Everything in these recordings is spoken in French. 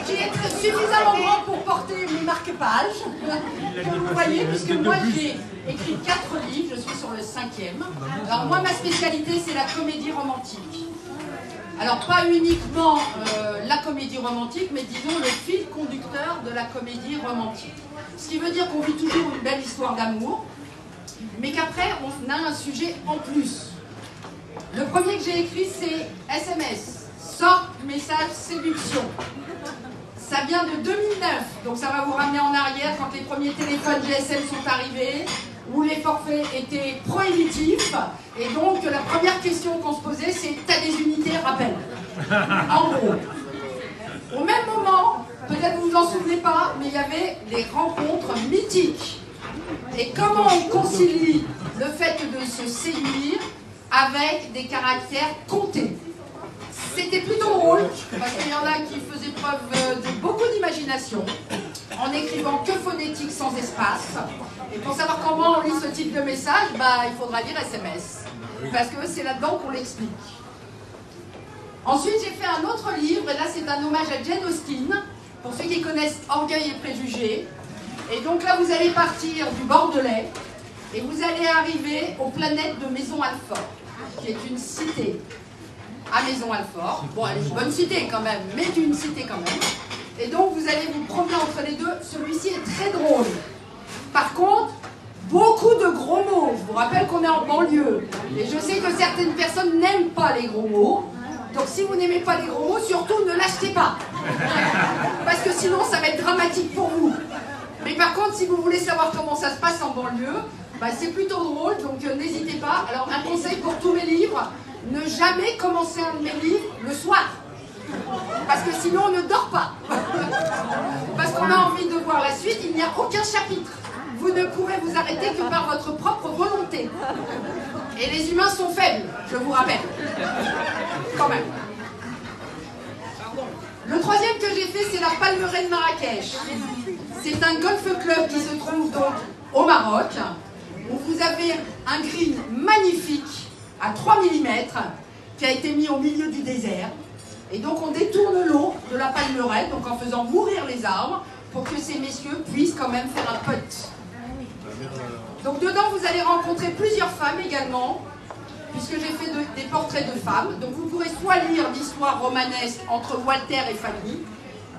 qui est suffisamment grand pour porter mes marque-pages, comme vous voyez, puisque moi j'ai écrit 4 livres, je suis sur le 5e. Alors moi, ma spécialité, c'est la comédie romantique. Alors pas uniquement la comédie romantique, mais disons le fil conducteur de la comédie romantique. Ce qui veut dire qu'on vit toujours une belle histoire d'amour, mais qu'après on a un sujet en plus. Le premier que j'ai écrit, c'est SMS, Short Message Séduction. Ça vient de 2009, donc ça va vous ramener en arrière quand les premiers téléphones GSM sont arrivés, où les forfaits étaient prohibitifs, et donc la première question qu'on se posait, c'est « t'as des unités, rappel ?» En gros. Au même moment, peut-être vous vous en souvenez pas, mais il y avait des rencontres mythiques. Et comment on concilie le fait de se séduire avec des caractères comptés? C'était plutôt drôle, parce qu'il y en a qui faisaient preuve de beaucoup d'imagination, en écrivant que phonétique sans espace. Et pour savoir comment on lit ce type de message, il faudra lire SMS, parce que c'est là-dedans qu'on l'explique. Ensuite, j'ai fait un autre livre, et là c'est un hommage à Jane Austen, pour ceux qui connaissent Orgueil et Préjugés. Et donc là, vous allez partir du Bordelais, et vous allez arriver aux planètes de Maisons-Alfort, qui est une cité à Maisons-Alfort. Bon, elle est une bonne cité quand même, mais une cité quand même. Et donc, vous allez vous promener entre les deux. Celui-ci est très drôle. Par contre, beaucoup de gros mots. Je vous rappelle qu'on est en banlieue. Et je sais que certaines personnes n'aiment pas les gros mots. Donc, si vous n'aimez pas les gros mots, surtout ne l'achetez pas. Parce que sinon, ça va être dramatique pour vous. Mais par contre, si vous voulez savoir comment ça se passe en banlieue, c'est plutôt drôle, donc n'hésitez pas. Alors, un conseil pour tous mes livres, ne jamais commencer un de mes livres le soir. Parce que sinon, on ne dort pas. Parce qu'on a envie de voir la suite, il n'y a aucun chapitre. Vous ne pourrez vous arrêter que par votre propre volonté. Et les humains sont faibles, je vous rappelle. Quand même. Le troisième que j'ai fait, c'est la Palmeraie de Marrakech. C'est un golf club qui se trouve donc au Maroc, où vous avez un green magnifique à 3 mm qui a été mis au milieu du désert. Et donc on détourne l'eau de la Palmeraie, donc en faisant mourir les arbres, pour que ces messieurs puissent quand même faire un putt. Donc dedans vous allez rencontrer plusieurs femmes également, puisque j'ai fait des portraits de femmes. Donc vous pourrez soit lire l'histoire romanesque entre Walter et Fanny,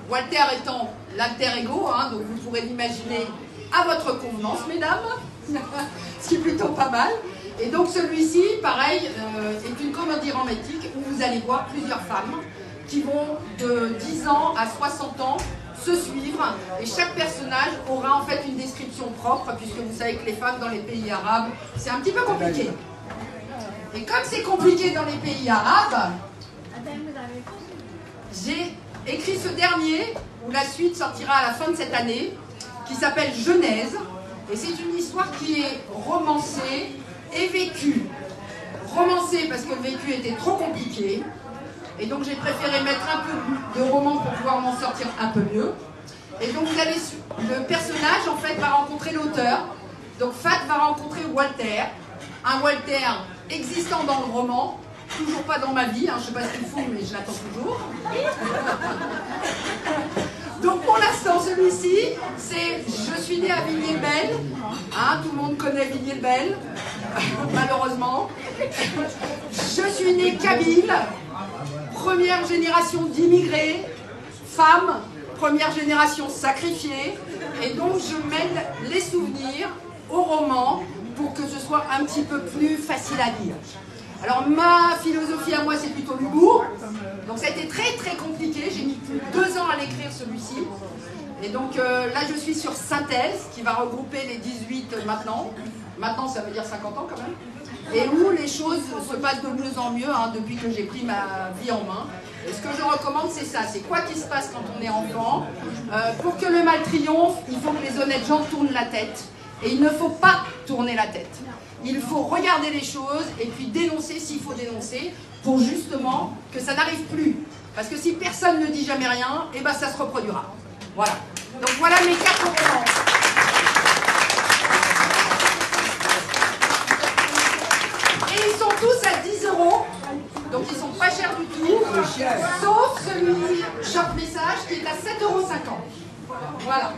Walter étant l'alter ego, donc vous pourrez l'imaginer à votre convenance, mesdames, ce qui est plutôt pas mal. Et donc celui-ci, pareil, est une comédie romantique où vous allez voir plusieurs femmes qui vont de 10 ans à 60 ans se suivre, et chaque personnage aura en fait une description propre, puisque vous savez que les femmes dans les pays arabes, c'est un petit peu compliqué. Et comme c'est compliqué dans les pays arabes, j'ai écrit ce dernier, où la suite sortira à la fin de cette année, qui s'appelle Genèse, et c'est une histoire qui est romancée et vécue. Romancée parce que le vécu était trop compliqué, et donc j'ai préféré mettre un peu de roman pour pouvoir m'en sortir un peu mieux. Et donc vous allez, le personnage en fait va rencontrer l'auteur, donc Fat va rencontrer Walter, un Walter existant dans le roman, toujours pas dans ma vie, je ne sais pas ce qu'il faut, mais je l'attends toujours. Donc pour l'instant, celui-ci, c'est Je suis née à Villiers-le-Bel. Tout le monde connaît Villiers-le-Bel, malheureusement. Je suis née kabyle, première génération d'immigrés, femme, première génération sacrifiée. Et donc je mêle les souvenirs au roman pour que ce soit un petit peu plus facile à lire. Alors ma philosophie à moi, c'est plutôt l'humour. Donc ça a été très très compliqué, j'ai mis plus de 2 ans à l'écrire celui-ci. Et donc là je suis sur Synthèse, qui va regrouper les 18 maintenant. Maintenant ça veut dire 50 ans quand même. Et où les choses se passent de mieux en mieux depuis que j'ai pris ma vie en main. Et ce que je recommande, c'est ça, c'est quoi qu'il se passe quand on est enfant. Pour que le mal triomphe, il faut que les honnêtes gens tournent la tête. Et il ne faut pas tourner la tête. Il faut regarder les choses et puis dénoncer s'il faut dénoncer pour justement que ça n'arrive plus. Parce que si personne ne dit jamais rien, ça se reproduira. Voilà. Donc voilà mes 4 romans. Et ils sont tous à 10 €. Donc ils sont pas chers du tout, sauf celui Short Message qui est à 7,50 €. Voilà.